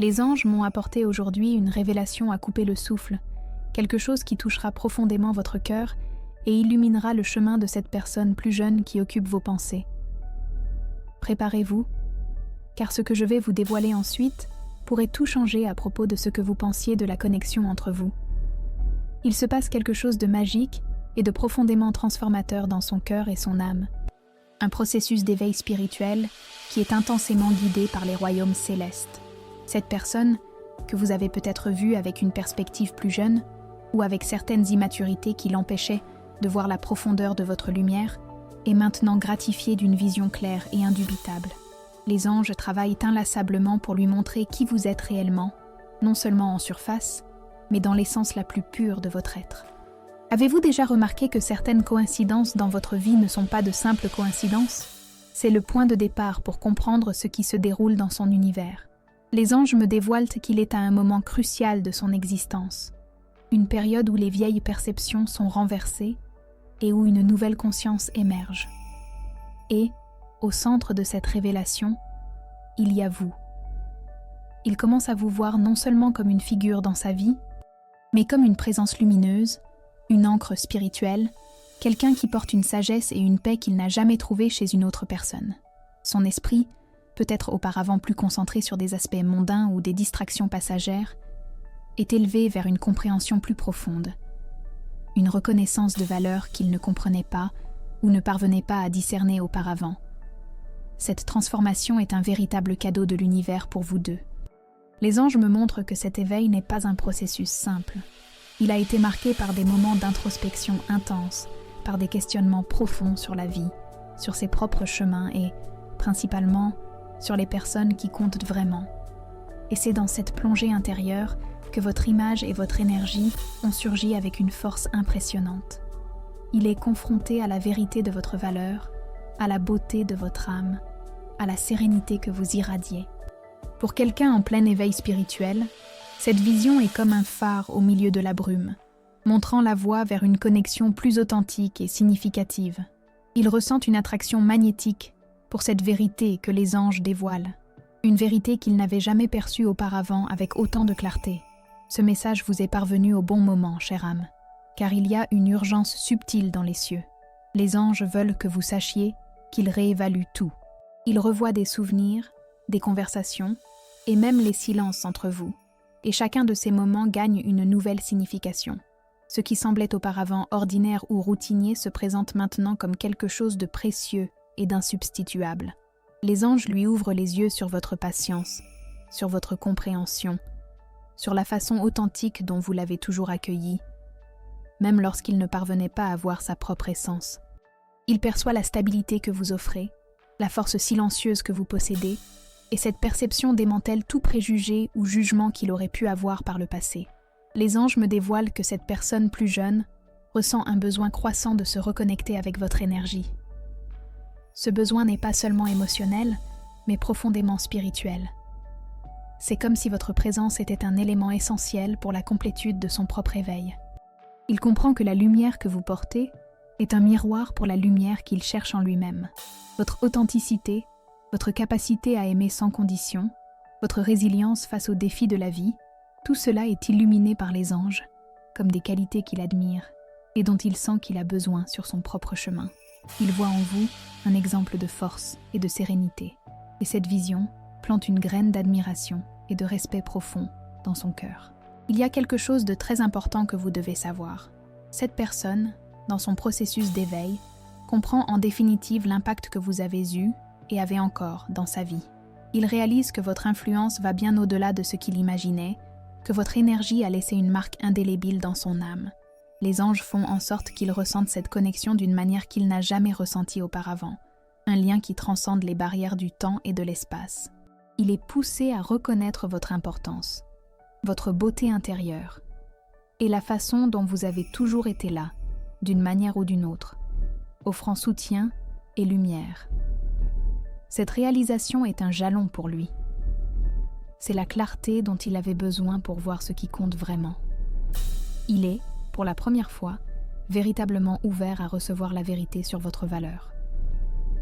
Les anges m'ont apporté aujourd'hui une révélation à couper le souffle, quelque chose qui touchera profondément votre cœur et illuminera le chemin de cette personne plus jeune qui occupe vos pensées. Préparez-vous, car ce que je vais vous dévoiler ensuite pourrait tout changer à propos de ce que vous pensiez de la connexion entre vous. Il se passe quelque chose de magique et de profondément transformateur dans son cœur et son âme. Un processus d'éveil spirituel qui est intensément guidé par les royaumes célestes. Cette personne, que vous avez peut-être vue avec une perspective plus jeune, ou avec certaines immaturités qui l'empêchaient de voir la profondeur de votre lumière, est maintenant gratifiée d'une vision claire et indubitable. Les anges travaillent inlassablement pour lui montrer qui vous êtes réellement, non seulement en surface, mais dans l'essence la plus pure de votre être. Avez-vous déjà remarqué que certaines coïncidences dans votre vie ne sont pas de simples coïncidences? C'est le point de départ pour comprendre ce qui se déroule dans son univers. Les anges me dévoilent qu'il est à un moment crucial de son existence, une période où les vieilles perceptions sont renversées et où une nouvelle conscience émerge. Et, au centre de cette révélation, il y a vous. Il commence à vous voir non seulement comme une figure dans sa vie, mais comme une présence lumineuse, une ancre spirituelle, quelqu'un qui porte une sagesse et une paix qu'il n'a jamais trouvée chez une autre personne. Son esprit, peut-être auparavant plus concentré sur des aspects mondains ou des distractions passagères, est élevé vers une compréhension plus profonde, une reconnaissance de valeurs qu'il ne comprenait pas ou ne parvenait pas à discerner auparavant. Cette transformation est un véritable cadeau de l'univers pour vous deux. Les anges me montrent que cet éveil n'est pas un processus simple. Il a été marqué par des moments d'introspection intense, par des questionnements profonds sur la vie, sur ses propres chemins et, principalement, sur les personnes qui comptent vraiment. Et c'est dans cette plongée intérieure que votre image et votre énergie ont surgi avec une force impressionnante. Il est confronté à la vérité de votre valeur, à la beauté de votre âme, à la sérénité que vous irradiez. Pour quelqu'un en plein éveil spirituel, cette vision est comme un phare au milieu de la brume, montrant la voie vers une connexion plus authentique et significative. Il ressent une attraction magnétique pour cette vérité que les anges dévoilent, une vérité qu'il n'avait jamais perçue auparavant avec autant de clarté. Ce message vous est parvenu au bon moment, chère âme, car il y a une urgence subtile dans les cieux. Les anges veulent que vous sachiez qu'ils réévaluent tout. Ils revoient des souvenirs, des conversations, et même les silences entre vous. Et chacun de ces moments gagne une nouvelle signification. Ce qui semblait auparavant ordinaire ou routinier se présente maintenant comme quelque chose de précieux et d'insubstituable. Les anges lui ouvrent les yeux sur votre patience, sur votre compréhension, sur la façon authentique dont vous l'avez toujours accueilli, même lorsqu'il ne parvenait pas à voir sa propre essence. Il perçoit la stabilité que vous offrez, la force silencieuse que vous possédez, et cette perception démantèle tout préjugé ou jugement qu'il aurait pu avoir par le passé. Les anges me dévoilent que cette personne plus jeune ressent un besoin croissant de se reconnecter avec votre énergie. Ce besoin n'est pas seulement émotionnel, mais profondément spirituel. C'est comme si votre présence était un élément essentiel pour la complétude de son propre éveil. Il comprend que la lumière que vous portez est un miroir pour la lumière qu'il cherche en lui-même. Votre authenticité, votre capacité à aimer sans condition, votre résilience face aux défis de la vie, tout cela est illuminé par les anges, comme des qualités qu'il admire et dont il sent qu'il a besoin sur son propre chemin. Il voit en vous un exemple de force et de sérénité, et cette vision plante une graine d'admiration et de respect profond dans son cœur. Il y a quelque chose de très important que vous devez savoir. Cette personne, dans son processus d'éveil, comprend en définitive l'impact que vous avez eu et avez encore dans sa vie. Il réalise que votre influence va bien au-delà de ce qu'il imaginait, que votre énergie a laissé une marque indélébile dans son âme. Les anges font en sorte qu'il ressente cette connexion d'une manière qu'il n'a jamais ressentie auparavant, un lien qui transcende les barrières du temps et de l'espace. Il est poussé à reconnaître votre importance, votre beauté intérieure, et la façon dont vous avez toujours été là, d'une manière ou d'une autre, offrant soutien et lumière. Cette réalisation est un jalon pour lui. C'est la clarté dont il avait besoin pour voir ce qui compte vraiment. Il est, pour la première fois, véritablement ouvert à recevoir la vérité sur votre valeur.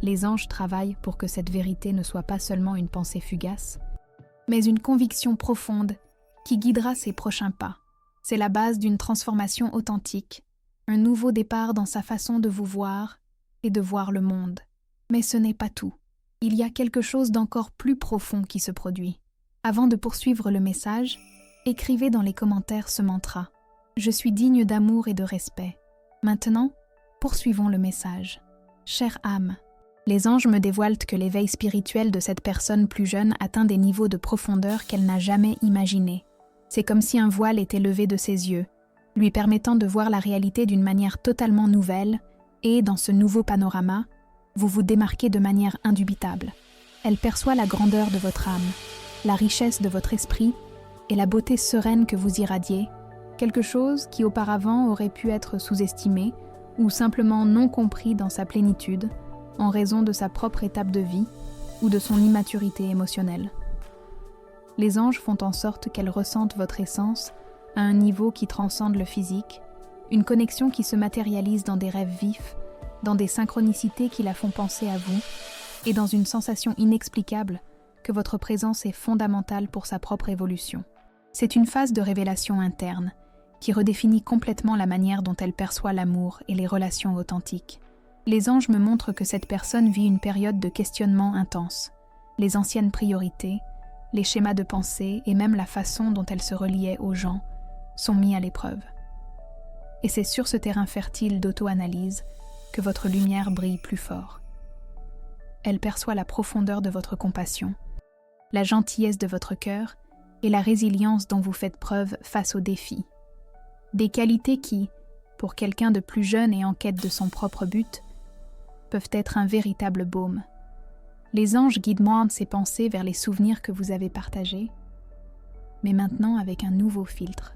Les anges travaillent pour que cette vérité ne soit pas seulement une pensée fugace, mais une conviction profonde qui guidera ses prochains pas. C'est la base d'une transformation authentique, un nouveau départ dans sa façon de vous voir et de voir le monde. Mais ce n'est pas tout. Il y a quelque chose d'encore plus profond qui se produit. Avant de poursuivre le message, écrivez dans les commentaires ce mantra. Je suis digne d'amour et de respect. Maintenant, poursuivons le message. Chère âme, les anges me dévoilent que l'éveil spirituel de cette personne plus jeune atteint des niveaux de profondeur qu'elle n'a jamais imaginés. C'est comme si un voile était levé de ses yeux, lui permettant de voir la réalité d'une manière totalement nouvelle et, dans ce nouveau panorama, vous vous démarquez de manière indubitable. Elle perçoit la grandeur de votre âme, la richesse de votre esprit et la beauté sereine que vous irradiez, quelque chose qui auparavant aurait pu être sous-estimé ou simplement non compris dans sa plénitude en raison de sa propre étape de vie ou de son immaturité émotionnelle. Les anges font en sorte qu'elle ressente votre essence à un niveau qui transcende le physique, une connexion qui se matérialise dans des rêves vifs, dans des synchronicités qui la font penser à vous et dans une sensation inexplicable que votre présence est fondamentale pour sa propre évolution. C'est une phase de révélation interne qui redéfinit complètement la manière dont elle perçoit l'amour et les relations authentiques. Les anges me montrent que cette personne vit une période de questionnement intense. Les anciennes priorités, les schémas de pensée et même la façon dont elle se reliait aux gens sont mis à l'épreuve. Et c'est sur ce terrain fertile d'auto-analyse que votre lumière brille plus fort. Elle perçoit la profondeur de votre compassion, la gentillesse de votre cœur et la résilience dont vous faites preuve face aux défis. Des qualités qui, pour quelqu'un de plus jeune et en quête de son propre but, peuvent être un véritable baume. Les anges guident moins de ces pensées vers les souvenirs que vous avez partagés, mais maintenant avec un nouveau filtre,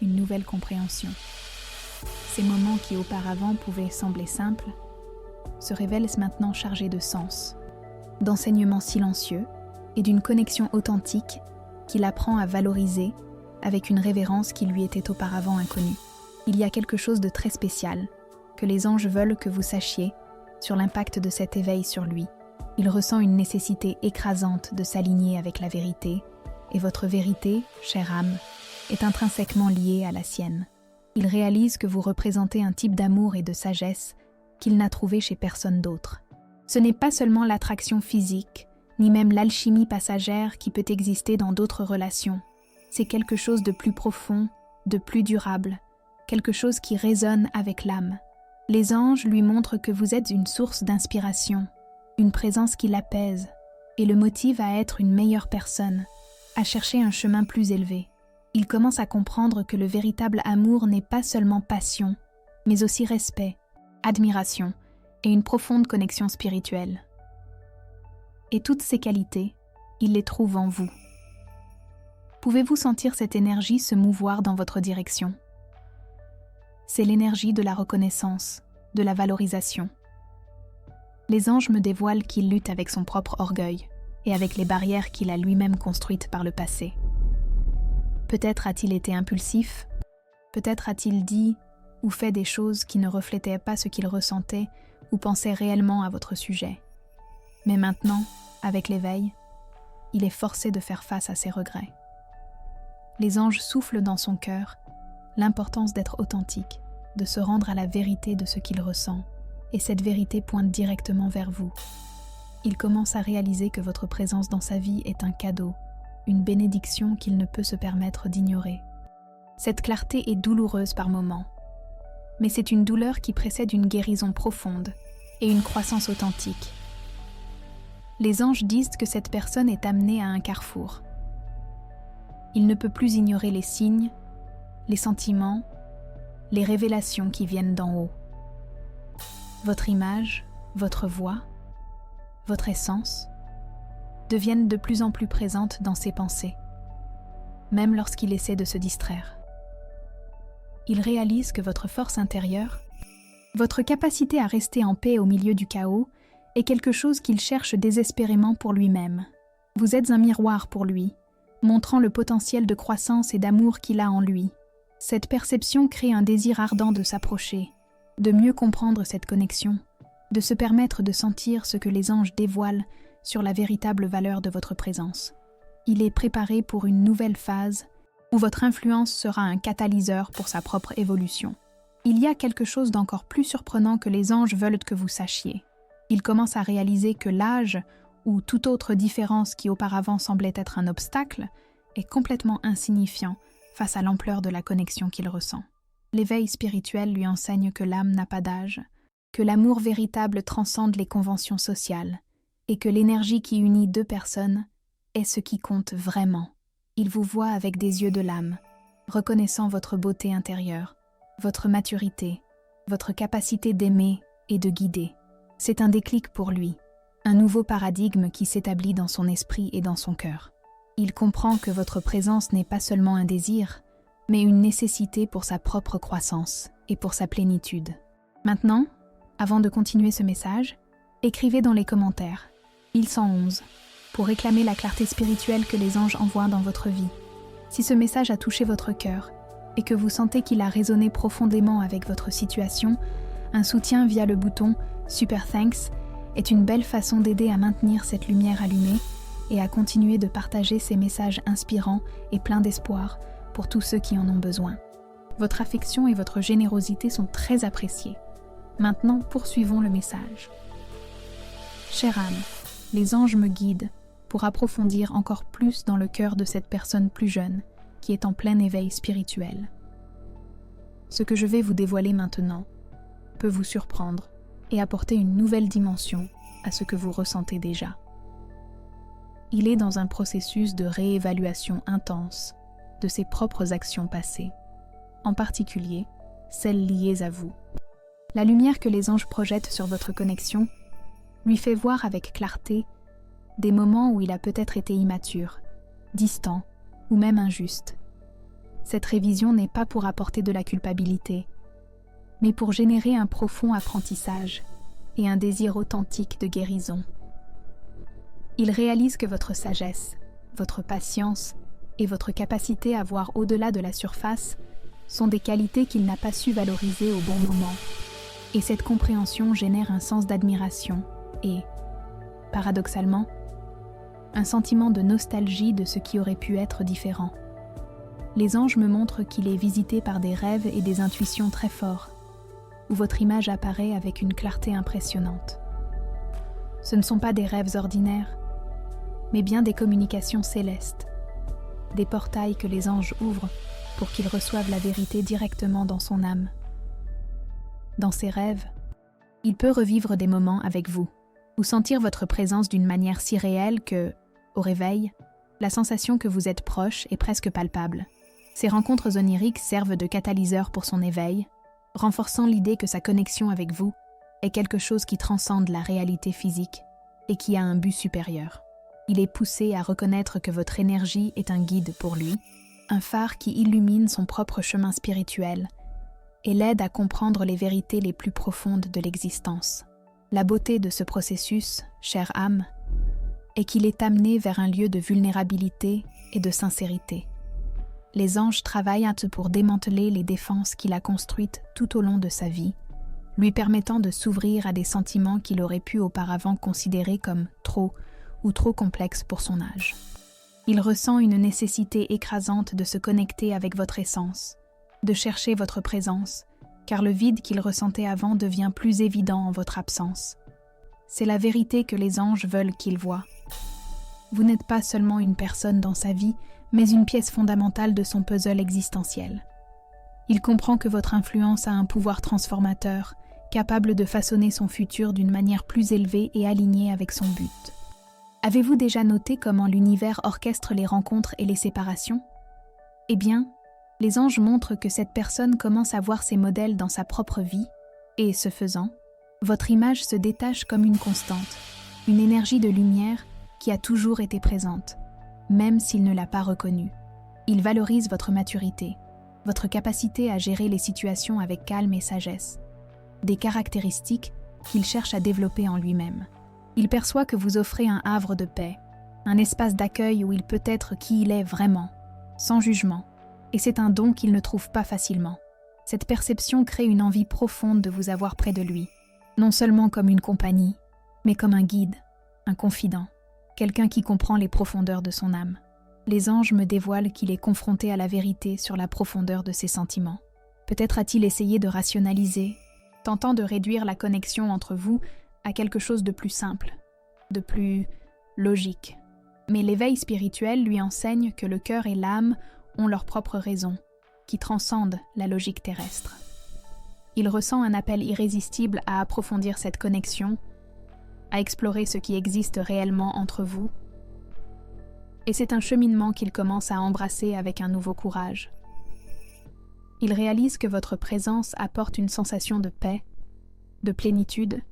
une nouvelle compréhension. Ces moments qui auparavant pouvaient sembler simples se révèlent maintenant chargés de sens, d'enseignements silencieux et d'une connexion authentique qu'il apprend à valoriser avec une révérence qui lui était auparavant inconnue. Il y a quelque chose de très spécial que les anges veulent que vous sachiez sur l'impact de cet éveil sur lui. Il ressent une nécessité écrasante de s'aligner avec la vérité, et votre vérité, chère âme, est intrinsèquement liée à la sienne. Il réalise que vous représentez un type d'amour et de sagesse qu'il n'a trouvé chez personne d'autre. Ce n'est pas seulement l'attraction physique, ni même l'alchimie passagère qui peut exister dans d'autres relations. C'est quelque chose de plus profond, de plus durable, quelque chose qui résonne avec l'âme. Les anges lui montrent que vous êtes une source d'inspiration, une présence qui l'apaise et le motive à être une meilleure personne, à chercher un chemin plus élevé. Il commence à comprendre que le véritable amour n'est pas seulement passion, mais aussi respect, admiration et une profonde connexion spirituelle. Et toutes ces qualités, il les trouve en vous. Pouvez-vous sentir cette énergie se mouvoir dans votre direction? C'est l'énergie de la reconnaissance, de la valorisation. Les anges me dévoilent qu'il lutte avec son propre orgueil et avec les barrières qu'il a lui-même construites par le passé. Peut-être a-t-il été impulsif, peut-être a-t-il dit ou fait des choses qui ne reflétaient pas ce qu'il ressentait ou pensait réellement à votre sujet. Mais maintenant, avec l'éveil, il est forcé de faire face à ses regrets. Les anges soufflent dans son cœur l'importance d'être authentique, de se rendre à la vérité de ce qu'il ressent, et cette vérité pointe directement vers vous. Il commence à réaliser que votre présence dans sa vie est un cadeau, une bénédiction qu'il ne peut se permettre d'ignorer. Cette clarté est douloureuse par moments, mais c'est une douleur qui précède une guérison profonde et une croissance authentique. Les anges disent que cette personne est amenée à un carrefour. Il ne peut plus ignorer les signes, les sentiments, les révélations qui viennent d'en haut. Votre image, votre voix, votre essence deviennent de plus en plus présentes dans ses pensées, même lorsqu'il essaie de se distraire. Il réalise que votre force intérieure, votre capacité à rester en paix au milieu du chaos, est quelque chose qu'il cherche désespérément pour lui-même. Vous êtes un miroir pour lui, montrant le potentiel de croissance et d'amour qu'il a en lui. Cette perception crée un désir ardent de s'approcher, de mieux comprendre cette connexion, de se permettre de sentir ce que les anges dévoilent sur la véritable valeur de votre présence. Il est préparé pour une nouvelle phase où votre influence sera un catalyseur pour sa propre évolution. Il y a quelque chose d'encore plus surprenant que les anges veulent que vous sachiez. Ils commencent à réaliser que l'âge ou toute autre différence qui auparavant semblait être un obstacle est complètement insignifiant face à l'ampleur de la connexion qu'il ressent. L'éveil spirituel lui enseigne que l'âme n'a pas d'âge, que l'amour véritable transcende les conventions sociales et que l'énergie qui unit deux personnes est ce qui compte vraiment. Il vous voit avec des yeux de l'âme, reconnaissant votre beauté intérieure, votre maturité, votre capacité d'aimer et de guider. C'est un déclic pour lui, un nouveau paradigme qui s'établit dans son esprit et dans son cœur. Il comprend que votre présence n'est pas seulement un désir, mais une nécessité pour sa propre croissance et pour sa plénitude. Maintenant, avant de continuer ce message, écrivez dans les commentaires « Il 111 » pour réclamer la clarté spirituelle que les anges envoient dans votre vie. Si ce message a touché votre cœur et que vous sentez qu'il a résonné profondément avec votre situation, un soutien via le bouton « Super Thanks » est une belle façon d'aider à maintenir cette lumière allumée et à continuer de partager ces messages inspirants et pleins d'espoir pour tous ceux qui en ont besoin. Votre affection et votre générosité sont très appréciées. Maintenant, poursuivons le message. Chère âme, les anges me guident pour approfondir encore plus dans le cœur de cette personne plus jeune qui est en plein éveil spirituel. Ce que je vais vous dévoiler maintenant peut vous surprendre et apporter une nouvelle dimension à ce que vous ressentez déjà. Il est dans un processus de réévaluation intense de ses propres actions passées, en particulier celles liées à vous. La lumière que les anges projettent sur votre connexion lui fait voir avec clarté des moments où il a peut-être été immature, distant ou même injuste. Cette révision n'est pas pour apporter de la culpabilité, mais pour générer un profond apprentissage et un désir authentique de guérison. Il réalise que votre sagesse, votre patience et votre capacité à voir au-delà de la surface sont des qualités qu'il n'a pas su valoriser au bon moment. Et cette compréhension génère un sens d'admiration et, paradoxalement, un sentiment de nostalgie de ce qui aurait pu être différent. Les anges me montrent qu'il est visité par des rêves et des intuitions très forts, où votre image apparaît avec une clarté impressionnante. Ce ne sont pas des rêves ordinaires, mais bien des communications célestes, des portails que les anges ouvrent pour qu'il reçoive la vérité directement dans son âme. Dans ses rêves, il peut revivre des moments avec vous, ou sentir votre présence d'une manière si réelle que, au réveil, la sensation que vous êtes proche est presque palpable. Ces rencontres oniriques servent de catalyseur pour son éveil, renforçant l'idée que sa connexion avec vous est quelque chose qui transcende la réalité physique et qui a un but supérieur. Il est poussé à reconnaître que votre énergie est un guide pour lui, un phare qui illumine son propre chemin spirituel et l'aide à comprendre les vérités les plus profondes de l'existence. La beauté de ce processus, chère âme, est qu'il est amené vers un lieu de vulnérabilité et de sincérité. Les anges travaillent pour démanteler les défenses qu'il a construites tout au long de sa vie, lui permettant de s'ouvrir à des sentiments qu'il aurait pu auparavant considérer comme trop ou trop complexes pour son âge. Il ressent une nécessité écrasante de se connecter avec votre essence, de chercher votre présence, car le vide qu'il ressentait avant devient plus évident en votre absence. C'est la vérité que les anges veulent qu'il voie. Vous n'êtes pas seulement une personne dans sa vie, mais une pièce fondamentale de son puzzle existentiel. Il comprend que votre influence a un pouvoir transformateur, capable de façonner son futur d'une manière plus élevée et alignée avec son but. Avez-vous déjà noté comment l'univers orchestre les rencontres et les séparations ? Eh bien, les anges montrent que cette personne commence à voir ses modèles dans sa propre vie, et ce faisant, votre image se détache comme une constante, une énergie de lumière qui a toujours été présente, même s'il ne l'a pas reconnue. Il valorise votre maturité, votre capacité à gérer les situations avec calme et sagesse, des caractéristiques qu'il cherche à développer en lui-même. Il perçoit que vous offrez un havre de paix, un espace d'accueil où il peut être qui il est vraiment, sans jugement, et c'est un don qu'il ne trouve pas facilement. Cette perception crée une envie profonde de vous avoir près de lui, non seulement comme une compagnie, mais comme un guide, un confident, quelqu'un qui comprend les profondeurs de son âme. Les anges me dévoilent qu'il est confronté à la vérité sur la profondeur de ses sentiments. Peut-être a-t-il essayé de rationaliser, tentant de réduire la connexion entre vous à quelque chose de plus simple, de plus logique. Mais l'éveil spirituel lui enseigne que le cœur et l'âme ont leurs propres raisons, qui transcendent la logique terrestre. Il ressent un appel irrésistible à approfondir cette connexion, à explorer ce qui existe réellement entre vous, et c'est un cheminement qu'il commence à embrasser avec un nouveau courage. Il réalise que votre présence apporte une sensation de paix, de plénitude,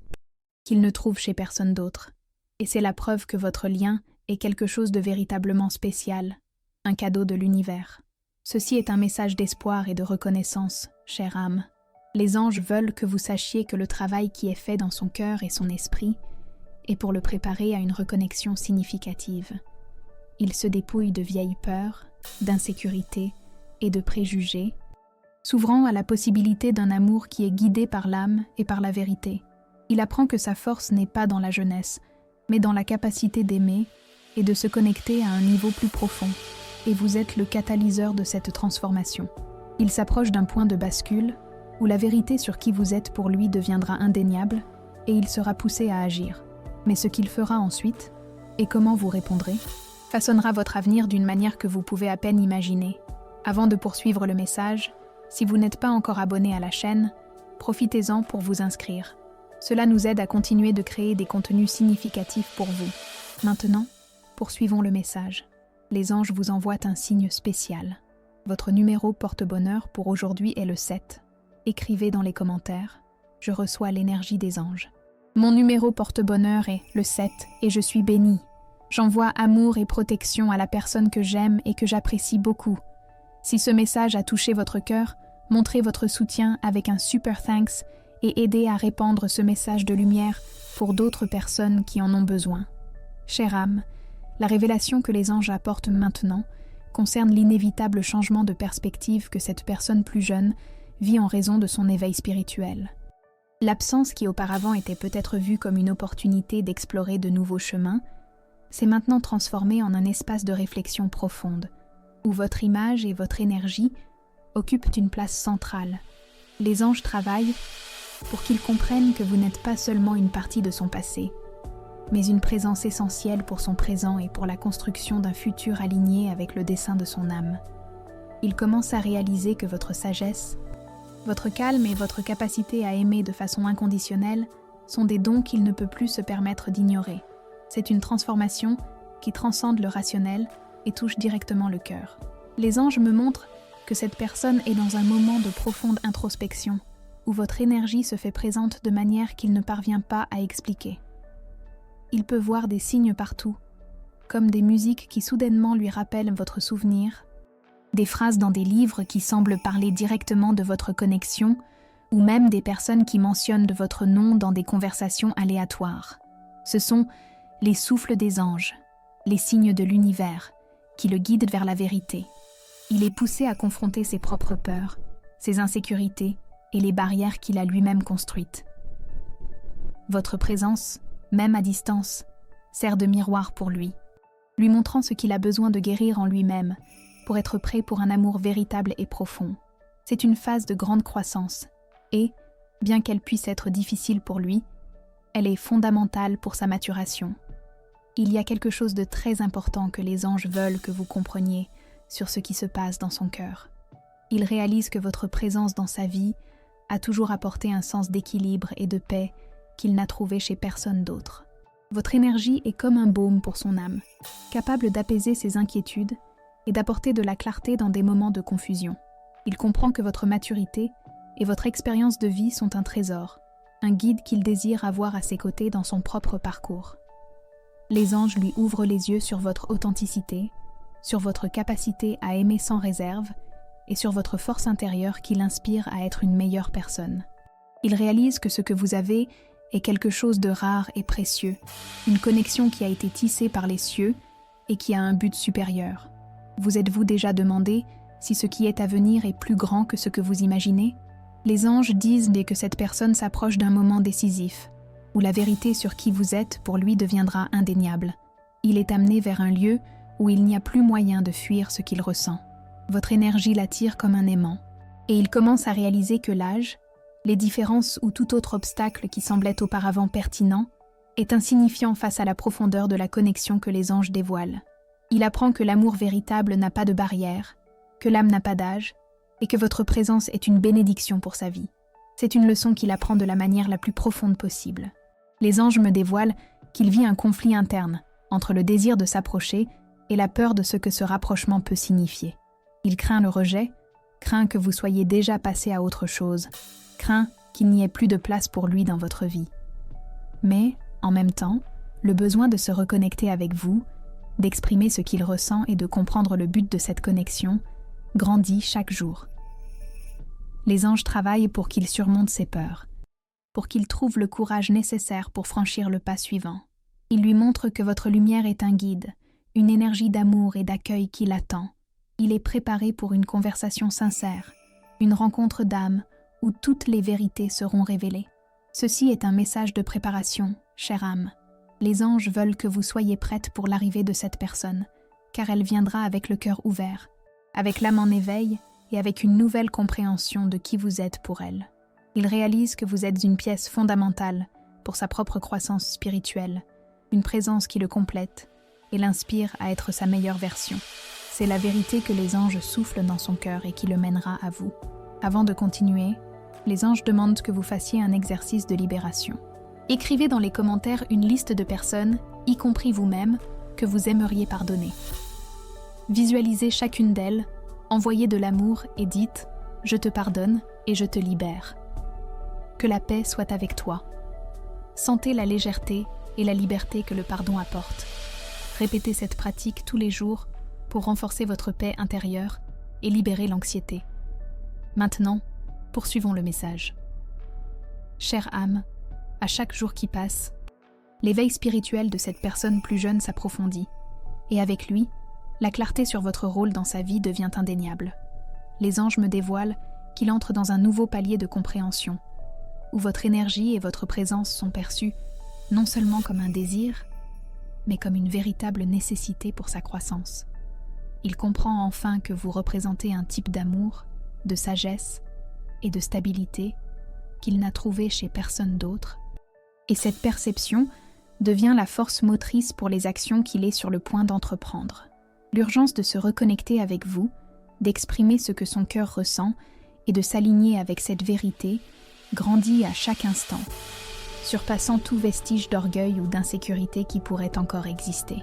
qu'il ne trouve chez personne d'autre, et c'est la preuve que votre lien est quelque chose de véritablement spécial, un cadeau de l'univers. Ceci est un message d'espoir et de reconnaissance, chère âme. Les anges veulent que vous sachiez que le travail qui est fait dans son cœur et son esprit est pour le préparer à une reconnexion significative. Il se dépouille de vieilles peurs, d'insécurité et de préjugés, s'ouvrant à la possibilité d'un amour qui est guidé par l'âme et par la vérité. Il apprend que sa force n'est pas dans la jeunesse, mais dans la capacité d'aimer et de se connecter à un niveau plus profond, et vous êtes le catalyseur de cette transformation. Il s'approche d'un point de bascule où la vérité sur qui vous êtes pour lui deviendra indéniable et il sera poussé à agir. Mais ce qu'il fera ensuite, et comment vous répondrez, façonnera votre avenir d'une manière que vous pouvez à peine imaginer. Avant de poursuivre le message, si vous n'êtes pas encore abonné à la chaîne, profitez-en pour vous inscrire. Cela nous aide à continuer de créer des contenus significatifs pour vous. Maintenant, poursuivons le message. Les anges vous envoient un signe spécial. Votre numéro porte-bonheur pour aujourd'hui est le 7. Écrivez dans les commentaires « Je reçois l'énergie des anges ». Mon numéro porte-bonheur est le 7 et je suis bénie. J'envoie amour et protection à la personne que j'aime et que j'apprécie beaucoup. Si ce message a touché votre cœur, montrez votre soutien avec un super thanks et aidez à répandre ce message de lumière pour d'autres personnes qui en ont besoin. Chère âme, la révélation que les anges apportent maintenant concerne l'inévitable changement de perspective que cette personne plus jeune vit en raison de son éveil spirituel. L'absence qui auparavant était peut-être vue comme une opportunité d'explorer de nouveaux chemins s'est maintenant transformée en un espace de réflexion profonde, où votre image et votre énergie occupent une place centrale. Les anges travaillent pour qu'ils comprennent que vous n'êtes pas seulement une partie de son passé, mais une présence essentielle pour son présent et pour la construction d'un futur aligné avec le dessein de son âme. Ils commencent à réaliser que votre sagesse, votre calme et votre capacité à aimer de façon inconditionnelle sont des dons qu'il ne peut plus se permettre d'ignorer. C'est une transformation qui transcende le rationnel et touche directement le cœur. Les anges me montrent que cette personne est dans un moment de profonde introspection, où votre énergie se fait présente de manière qu'il ne parvient pas à expliquer. Il peut voir des signes partout, comme des musiques qui soudainement lui rappellent votre souvenir, des phrases dans des livres qui semblent parler directement de votre connexion, ou même des personnes qui mentionnent de votre nom dans des conversations aléatoires. Ce sont les souffles des anges, les signes de l'univers, qui le guident vers la vérité. Il est poussé à confronter ses propres peurs, ses insécurités et les barrières qu'il a lui-même construites. Votre présence, même à distance, sert de miroir pour lui, lui montrant ce qu'il a besoin de guérir en lui-même pour être prêt pour un amour véritable et profond. C'est une phase de grande croissance et, bien qu'elle puisse être difficile pour lui, elle est fondamentale pour sa maturation. Il y a quelque chose de très important que les anges veulent que vous compreniez sur ce qui se passe dans son cœur. Ils réalisent que votre présence dans sa vie a toujours apporté un sens d'équilibre et de paix qu'il n'a trouvé chez personne d'autre. Votre énergie est comme un baume pour son âme, capable d'apaiser ses inquiétudes et d'apporter de la clarté dans des moments de confusion. Il comprend que votre maturité et votre expérience de vie sont un trésor, un guide qu'il désire avoir à ses côtés dans son propre parcours. Les anges lui ouvrent les yeux sur votre authenticité, sur votre capacité à aimer sans réserve et sur votre force intérieure qui l'inspire à être une meilleure personne. Il réalise que ce que vous avez est quelque chose de rare et précieux, une connexion qui a été tissée par les cieux et qui a un but supérieur. Vous êtes-vous déjà demandé si ce qui est à venir est plus grand que ce que vous imaginez? Les anges disent dès que cette personne s'approche d'un moment décisif, où la vérité sur qui vous êtes pour lui deviendra indéniable. Il est amené vers un lieu où il n'y a plus moyen de fuir ce qu'il ressent. Votre énergie l'attire comme un aimant, et il commence à réaliser que l'âge, les différences ou tout autre obstacle qui semblait auparavant pertinent, est insignifiant face à la profondeur de la connexion que les anges dévoilent. Il apprend que l'amour véritable n'a pas de barrière, que l'âme n'a pas d'âge, et que votre présence est une bénédiction pour sa vie. C'est une leçon qu'il apprend de la manière la plus profonde possible. Les anges me dévoilent qu'il vit un conflit interne entre le désir de s'approcher et la peur de ce que ce rapprochement peut signifier. Il craint le rejet, craint que vous soyez déjà passé à autre chose, craint qu'il n'y ait plus de place pour lui dans votre vie. Mais, en même temps, le besoin de se reconnecter avec vous, d'exprimer ce qu'il ressent et de comprendre le but de cette connexion, grandit chaque jour. Les anges travaillent pour qu'il surmonte ses peurs, pour qu'il trouve le courage nécessaire pour franchir le pas suivant. Ils lui montrent que votre lumière est un guide, une énergie d'amour et d'accueil qui l'attend. Il est préparé pour une conversation sincère, une rencontre d'âme où toutes les vérités seront révélées. Ceci est un message de préparation, chère âme. Les anges veulent que vous soyez prête pour l'arrivée de cette personne, car elle viendra avec le cœur ouvert, avec l'âme en éveil et avec une nouvelle compréhension de qui vous êtes pour elle. Il réalise que vous êtes une pièce fondamentale pour sa propre croissance spirituelle, une présence qui le complète et l'inspire à être sa meilleure version. C'est la vérité que les anges soufflent dans son cœur et qui le mènera à vous. Avant de continuer, les anges demandent que vous fassiez un exercice de libération. Écrivez dans les commentaires une liste de personnes, y compris vous-même, que vous aimeriez pardonner. Visualisez chacune d'elles, envoyez de l'amour et dites « Je te pardonne et je te libère ». Que la paix soit avec toi. Sentez la légèreté et la liberté que le pardon apporte. Répétez cette pratique tous les jours pour renforcer votre paix intérieure et libérer l'anxiété. Maintenant, poursuivons le message. Chère âme, à chaque jour qui passe, l'éveil spirituel de cette personne plus jeune s'approfondit, et avec lui, la clarté sur votre rôle dans sa vie devient indéniable. Les anges me dévoilent qu'il entre dans un nouveau palier de compréhension, où votre énergie et votre présence sont perçues non seulement comme un désir, mais comme une véritable nécessité pour sa croissance. Il comprend enfin que vous représentez un type d'amour, de sagesse et de stabilité qu'il n'a trouvé chez personne d'autre, et cette perception devient la force motrice pour les actions qu'il est sur le point d'entreprendre. L'urgence de se reconnecter avec vous, d'exprimer ce que son cœur ressent et de s'aligner avec cette vérité grandit à chaque instant, surpassant tout vestige d'orgueil ou d'insécurité qui pourrait encore exister.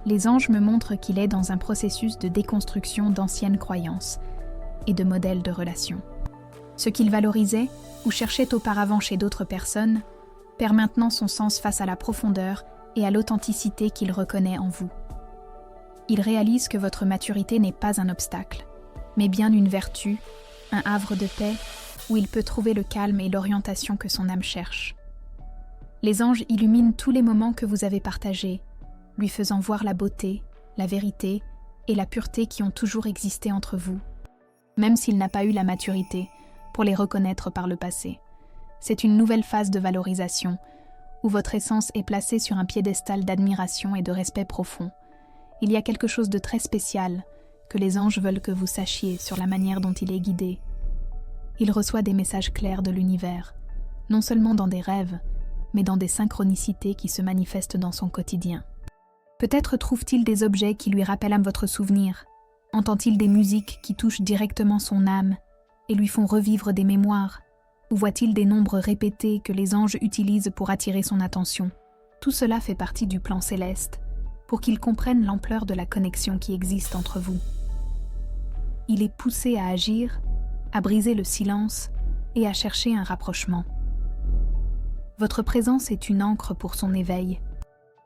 Les anges me montrent qu'il est dans un processus de déconstruction d'anciennes croyances et de modèles de relations. Ce qu'il valorisait ou cherchait auparavant chez d'autres personnes perd maintenant son sens face à la profondeur et à l'authenticité qu'il reconnaît en vous. Il réalise que votre maturité n'est pas un obstacle, mais bien une vertu, un havre de paix où il peut trouver le calme et l'orientation que son âme cherche. Les anges illuminent tous les moments que vous avez partagés, lui faisant voir la beauté, la vérité et la pureté qui ont toujours existé entre vous, même s'il n'a pas eu la maturité pour les reconnaître par le passé. C'est une nouvelle phase de valorisation, où votre essence est placée sur un piédestal d'admiration et de respect profond. Il y a quelque chose de très spécial que les anges veulent que vous sachiez sur la manière dont il est guidé. Il reçoit des messages clairs de l'univers, non seulement dans des rêves, mais dans des synchronicités qui se manifestent dans son quotidien. Peut-être trouve-t-il des objets qui lui rappellent votre souvenir, entend-il des musiques qui touchent directement son âme et lui font revivre des mémoires, ou voit-il des nombres répétés que les anges utilisent pour attirer son attention. Tout cela fait partie du plan céleste, pour qu'il comprenne l'ampleur de la connexion qui existe entre vous. Il est poussé à agir, à briser le silence et à chercher un rapprochement. Votre présence est une ancre pour son éveil,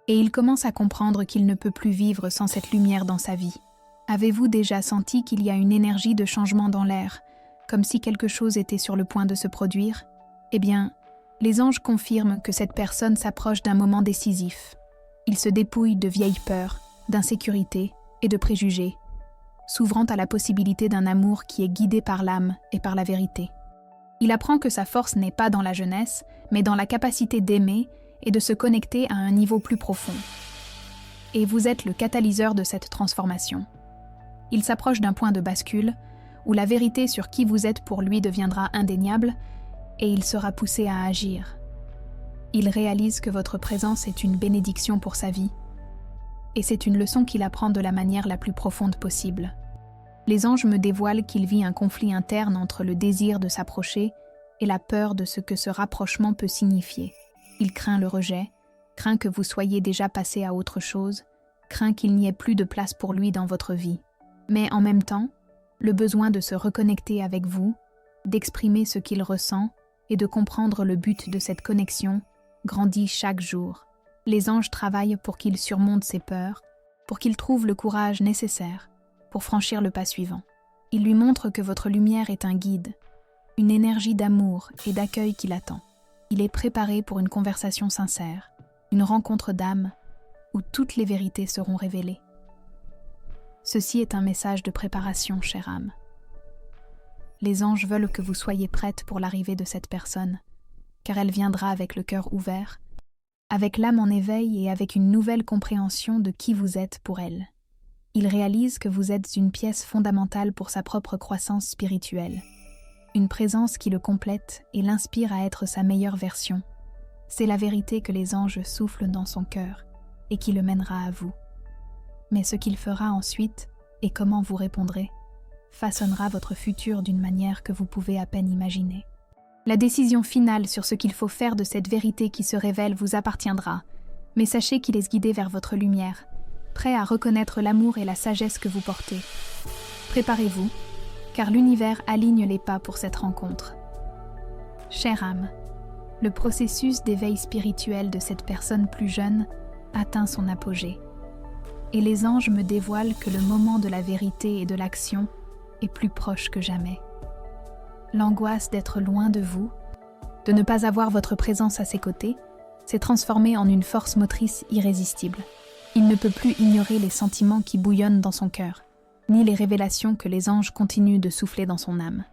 et il commence à comprendre qu'il ne peut plus vivre sans cette lumière dans sa vie. Avez-vous déjà senti qu'il y a une énergie de changement dans l'air, comme si quelque chose était sur le point de se produire? Eh bien, les anges confirment que cette personne s'approche d'un moment décisif. Il se dépouille de vieilles peurs, d'insécurité et de préjugés, s'ouvrant à la possibilité d'un amour qui est guidé par l'âme et par la vérité. Il apprend que sa force n'est pas dans la jeunesse, mais dans la capacité d'aimer et de se connecter à un niveau plus profond. et vous êtes le catalyseur de cette transformation. Il s'approche d'un point de bascule où la vérité sur qui vous êtes pour lui deviendra indéniable et il sera poussé à agir. Il réalise que votre présence est une bénédiction pour sa vie et c'est une leçon qu'il apprend de la manière la plus profonde possible. Les anges me dévoilent qu'il vit un conflit interne entre le désir de s'approcher et la peur de ce que ce rapprochement peut signifier. Il craint le rejet, craint que vous soyez déjà passé à autre chose, craint qu'il n'y ait plus de place pour lui dans votre vie. Mais en même temps, le besoin de se reconnecter avec vous, d'exprimer ce qu'il ressent et de comprendre le but de cette connexion grandit chaque jour. Les anges travaillent pour qu'il surmonte ses peurs, pour qu'il trouve le courage nécessaire pour franchir le pas suivant. Ils lui montrent que votre lumière est un guide, une énergie d'amour et d'accueil qui l'attend. Il est préparé pour une conversation sincère, une rencontre d'âme où toutes les vérités seront révélées. Ceci est un message de préparation, chère âme. Les anges veulent que vous soyez prête pour l'arrivée de cette personne, car elle viendra avec le cœur ouvert, avec l'âme en éveil et avec une nouvelle compréhension de qui vous êtes pour elle. Il réalise que vous êtes une pièce fondamentale pour sa propre croissance spirituelle, une présence qui le complète et l'inspire à être sa meilleure version. C'est la vérité que les anges soufflent dans son cœur et qui le mènera à vous. Mais ce qu'il fera ensuite et comment vous répondrez façonnera votre futur d'une manière que vous pouvez à peine imaginer. La décision finale sur ce qu'il faut faire de cette vérité qui se révèle vous appartiendra, mais sachez qu'il est guidé vers votre lumière, prêt à reconnaître l'amour et la sagesse que vous portez. Préparez-vous, car l'univers aligne les pas pour cette rencontre. Chère âme, le processus d'éveil spirituel de cette personne plus jeune atteint son apogée. Et les anges me dévoilent que le moment de la vérité et de l'action est plus proche que jamais. L'angoisse d'être loin de vous, de ne pas avoir votre présence à ses côtés, s'est transformée en une force motrice irrésistible. Il ne peut plus ignorer les sentiments qui bouillonnent dans son cœur, ni les révélations que les anges continuent de souffler dans son âme.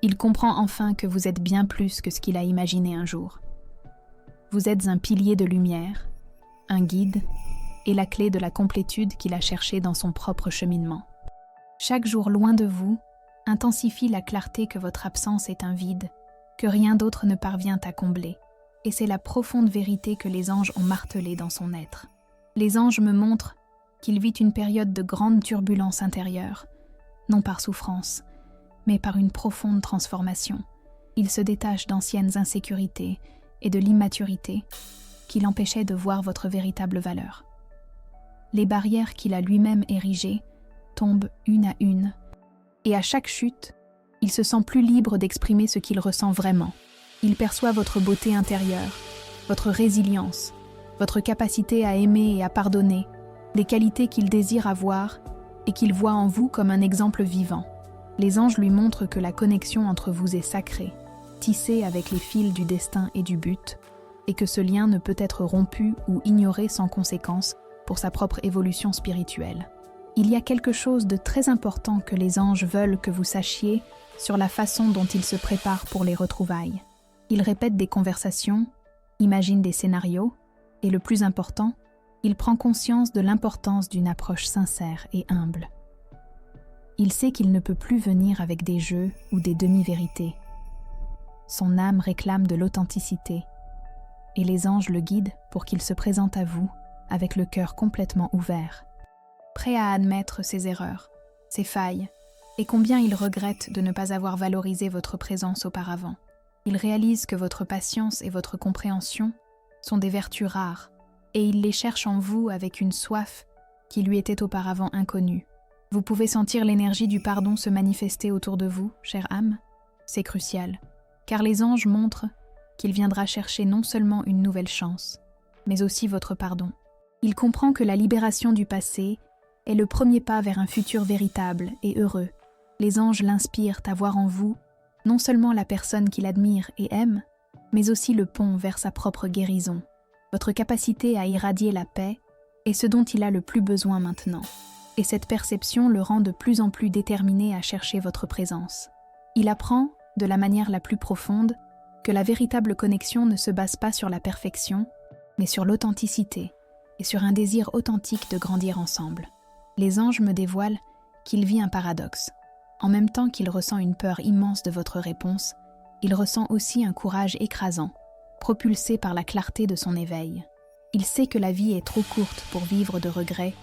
Il comprend enfin que vous êtes bien plus que ce qu'il a imaginé un jour. Vous êtes un pilier de lumière, un guide et la clé de la complétude qu'il a cherchée dans son propre cheminement. Chaque jour loin de vous intensifie la clarté que votre absence est un vide, que rien d'autre ne parvient à combler, et c'est la profonde vérité que les anges ont martelée dans son être. Les anges me montrent qu'il vit une période de grande turbulence intérieure, non par souffrance, mais par une profonde transformation. Il se détache d'anciennes insécurités et de l'immaturité qui l'empêchaient de voir votre véritable valeur. Les barrières qu'il a lui-même érigées tombent une à une, et à chaque chute, il se sent plus libre d'exprimer ce qu'il ressent vraiment. Il perçoit votre beauté intérieure, votre résilience, votre capacité à aimer et à pardonner, des qualités qu'il désire avoir et qu'il voit en vous comme un exemple vivant. Les anges lui montrent que la connexion entre vous est sacrée, tissée avec les fils du destin et du but, et que ce lien ne peut être rompu ou ignoré sans conséquence pour sa propre évolution spirituelle. Il y a quelque chose de très important que les anges veulent que vous sachiez sur la façon dont ils se préparent pour les retrouvailles. Ils répètent des conversations, imaginent des scénarios, et le plus important, il prend conscience de l'importance d'une approche sincère et humble. Il sait qu'il ne peut plus venir avec des jeux ou des demi-vérités. Son âme réclame de l'authenticité, et les anges le guident pour qu'il se présente à vous avec le cœur complètement ouvert, prêt à admettre ses erreurs, ses failles, et combien il regrette de ne pas avoir valorisé votre présence auparavant. Il réalise que votre patience et votre compréhension sont des vertus rares, et il les cherche en vous avec une soif qui lui était auparavant inconnue. Vous pouvez sentir l'énergie du pardon se manifester autour de vous, chère âme. C'est crucial, car les anges montrent qu'il viendra chercher non seulement une nouvelle chance, mais aussi votre pardon. Il comprend que la libération du passé est le premier pas vers un futur véritable et heureux. Les anges l'inspirent à voir en vous non seulement la personne qu'il admire et aime, mais aussi le pont vers sa propre guérison. Votre capacité à irradier la paix est ce dont il a le plus besoin maintenant, et cette perception le rend de plus en plus déterminé à chercher votre présence. Il apprend, de la manière la plus profonde, que la véritable connexion ne se base pas sur la perfection, mais sur l'authenticité, et sur un désir authentique de grandir ensemble. Les anges me dévoilent qu'il vit un paradoxe. En même temps qu'il ressent une peur immense de votre réponse, il ressent aussi un courage écrasant, propulsé par la clarté de son éveil. Il sait que la vie est trop courte pour vivre de regrets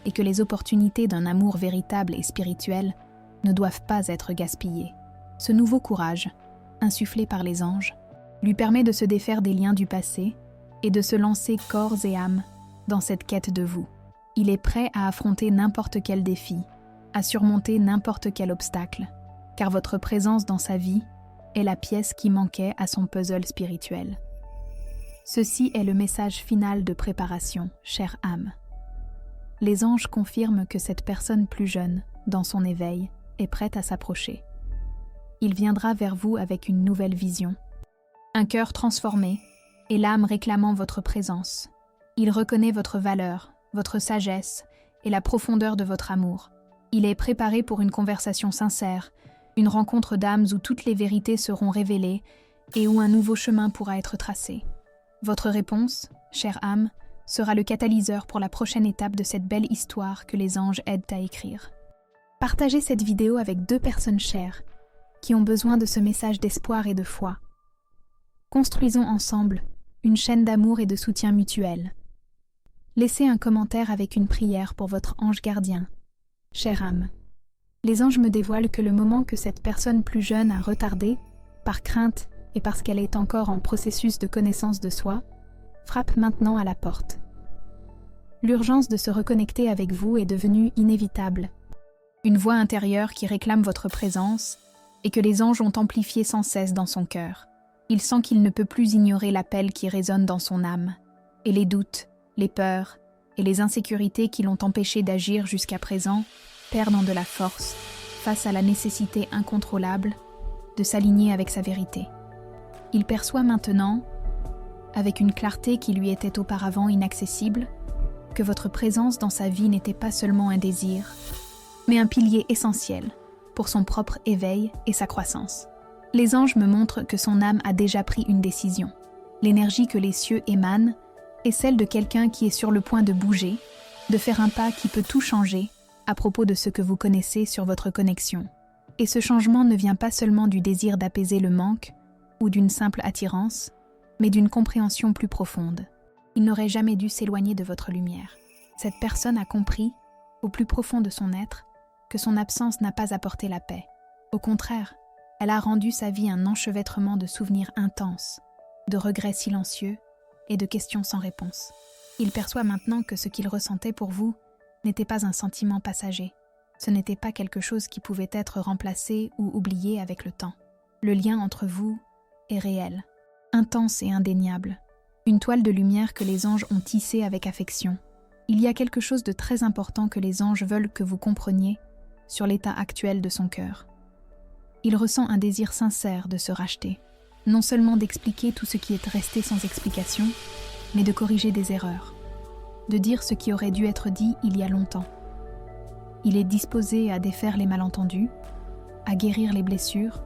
et que les opportunités d'un amour véritable et spirituel ne doivent pas être gaspillées. Ce nouveau courage, insufflé par les anges, lui permet de se défaire des liens du passé et de se lancer corps et âme dans cette quête de vous. Il est prêt à affronter n'importe quel défi, à surmonter n'importe quel obstacle, car votre présence dans sa vie est la pièce qui manquait à son puzzle spirituel. Ceci est le message final de préparation, chère âme. Les anges confirment que cette personne plus jeune, dans son éveil, est prête à s'approcher. Il viendra vers vous avec une nouvelle vision, un cœur transformé et l'âme réclamant votre présence. Il reconnaît votre valeur, votre sagesse et la profondeur de votre amour. Il est préparé pour une conversation sincère, une rencontre d'âmes où toutes les vérités seront révélées et où un nouveau chemin pourra être tracé. Votre réponse, chère âme, sera le catalyseur pour la prochaine étape de cette belle histoire que les anges aident à écrire. Partagez cette vidéo avec 2 personnes chères qui ont besoin de ce message d'espoir et de foi. Construisons ensemble une chaîne d'amour et de soutien mutuel. Laissez un commentaire avec une prière pour votre ange gardien. Chère âme, les anges me dévoilent que le moment que cette personne plus jeune a retardé, par crainte et parce qu'elle est encore en processus de connaissance de soi, frappe maintenant à la porte. L'urgence de se reconnecter avec vous est devenue inévitable. Une voix intérieure qui réclame votre présence et que les anges ont amplifiée sans cesse dans son cœur. Il sent qu'il ne peut plus ignorer l'appel qui résonne dans son âme, et les doutes, les peurs et les insécurités qui l'ont empêché d'agir jusqu'à présent perdent de la force face à la nécessité incontrôlable de s'aligner avec sa vérité. Il perçoit maintenant, avec une clarté qui lui était auparavant inaccessible, que votre présence dans sa vie n'était pas seulement un désir, mais un pilier essentiel pour son propre éveil et sa croissance. Les anges me montrent que son âme a déjà pris une décision. L'énergie que les cieux émanent est celle de quelqu'un qui est sur le point de bouger, de faire un pas qui peut tout changer à propos de ce que vous connaissez sur votre connexion. Et ce changement ne vient pas seulement du désir d'apaiser le manque ou d'une simple attirance, mais d'une compréhension plus profonde. Il n'aurait jamais dû s'éloigner de votre lumière. Cette personne a compris, au plus profond de son être, que son absence n'a pas apporté la paix. Au contraire, elle a rendu sa vie un enchevêtrement de souvenirs intenses, de regrets silencieux et de questions sans réponse. Il perçoit maintenant que ce qu'il ressentait pour vous n'était pas un sentiment passager. Ce n'était pas quelque chose qui pouvait être remplacé ou oublié avec le temps. Le lien entre vous est réel, intense et indéniable. Une toile de lumière que les anges ont tissée avec affection. Il y a quelque chose de très important que les anges veulent que vous compreniez sur l'état actuel de son cœur. Il ressent un désir sincère de se racheter, non seulement d'expliquer tout ce qui est resté sans explication, mais de corriger des erreurs, de dire ce qui aurait dû être dit il y a longtemps. Il est disposé à défaire les malentendus, à guérir les blessures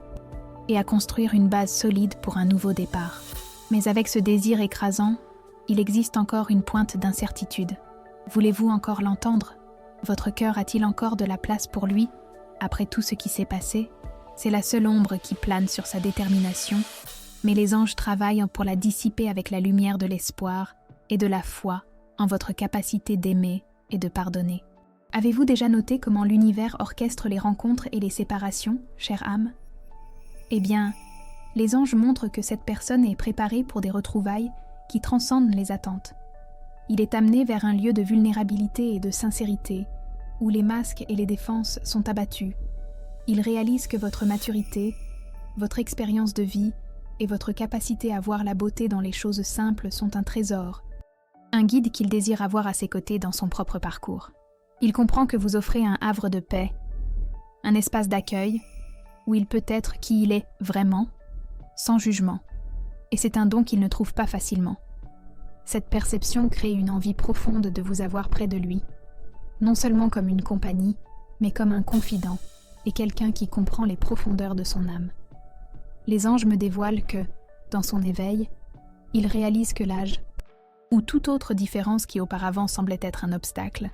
et à construire une base solide pour un nouveau départ. Mais avec ce désir écrasant, il existe encore une pointe d'incertitude. Voulez-vous encore l'entendre? Votre cœur a-t-il encore de la place pour lui, après tout ce qui s'est passé? C'est la seule ombre qui plane sur sa détermination, mais les anges travaillent pour la dissiper avec la lumière de l'espoir et de la foi en votre capacité d'aimer et de pardonner. Avez-vous déjà noté comment l'univers orchestre les rencontres et les séparations, chère âme? Eh bien, les anges montrent que cette personne est préparée pour des retrouvailles qui transcendent les attentes. Il est amené vers un lieu de vulnérabilité et de sincérité, où les masques et les défenses sont abattus. Il réalise que votre maturité, votre expérience de vie et votre capacité à voir la beauté dans les choses simples sont un trésor, un guide qu'il désire avoir à ses côtés dans son propre parcours. Il comprend que vous offrez un havre de paix, un espace d'accueil, où il peut être qui il est vraiment, sans jugement, et c'est un don qu'il ne trouve pas facilement. Cette perception crée une envie profonde de vous avoir près de lui, non seulement comme une compagnie, mais comme un confident et quelqu'un qui comprend les profondeurs de son âme. Les anges me dévoilent que, dans son éveil, il réalise que l'âge ou toute autre différence qui auparavant semblait être un obstacle,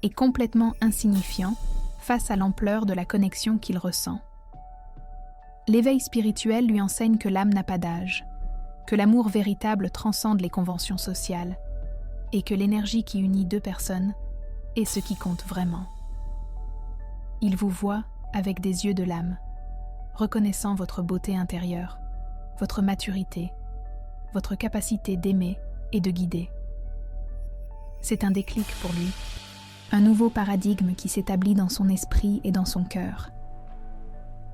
est complètement insignifiant face à l'ampleur de la connexion qu'il ressent. L'éveil spirituel lui enseigne que l'âme n'a pas d'âge, que l'amour véritable transcende les conventions sociales et que l'énergie qui unit deux personnes est ce qui compte vraiment. Il vous voit avec des yeux de l'âme, reconnaissant votre beauté intérieure, votre maturité, votre capacité d'aimer et de guider. C'est un déclic pour lui, un nouveau paradigme qui s'établit dans son esprit et dans son cœur.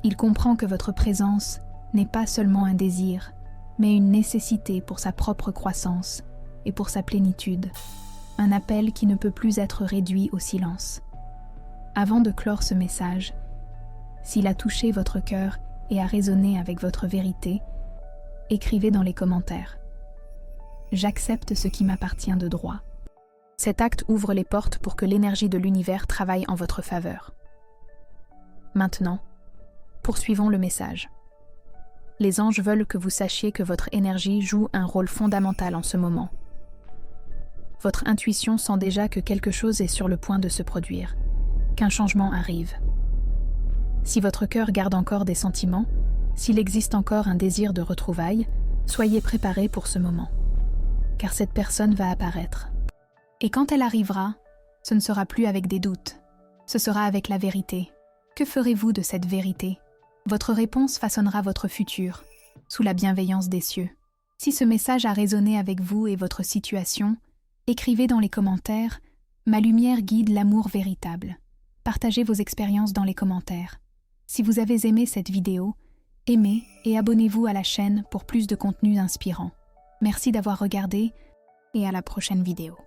Il comprend que votre présence n'est pas seulement un désir, mais une nécessité pour sa propre croissance et pour sa plénitude, un appel qui ne peut plus être réduit au silence. Avant de clore ce message, s'il a touché votre cœur et a résonné avec votre vérité, écrivez dans les commentaires. J'accepte ce qui m'appartient de droit. Cet acte ouvre les portes pour que l'énergie de l'univers travaille en votre faveur. Maintenant, poursuivons le message. Les anges veulent que vous sachiez que votre énergie joue un rôle fondamental en ce moment. Votre intuition sent déjà que quelque chose est sur le point de se produire, qu'un changement arrive. Si votre cœur garde encore des sentiments, s'il existe encore un désir de retrouvailles, soyez préparés pour ce moment, car cette personne va apparaître. Et quand elle arrivera, ce ne sera plus avec des doutes, ce sera avec la vérité. Que ferez-vous de cette vérité ? Votre réponse façonnera votre futur, sous la bienveillance des cieux. Si ce message a résonné avec vous et votre situation, écrivez dans les commentaires « Ma lumière guide l'amour véritable ». Partagez vos expériences dans les commentaires. Si vous avez aimé cette vidéo, aimez et abonnez-vous à la chaîne pour plus de contenu inspirant. Merci d'avoir regardé et à la prochaine vidéo.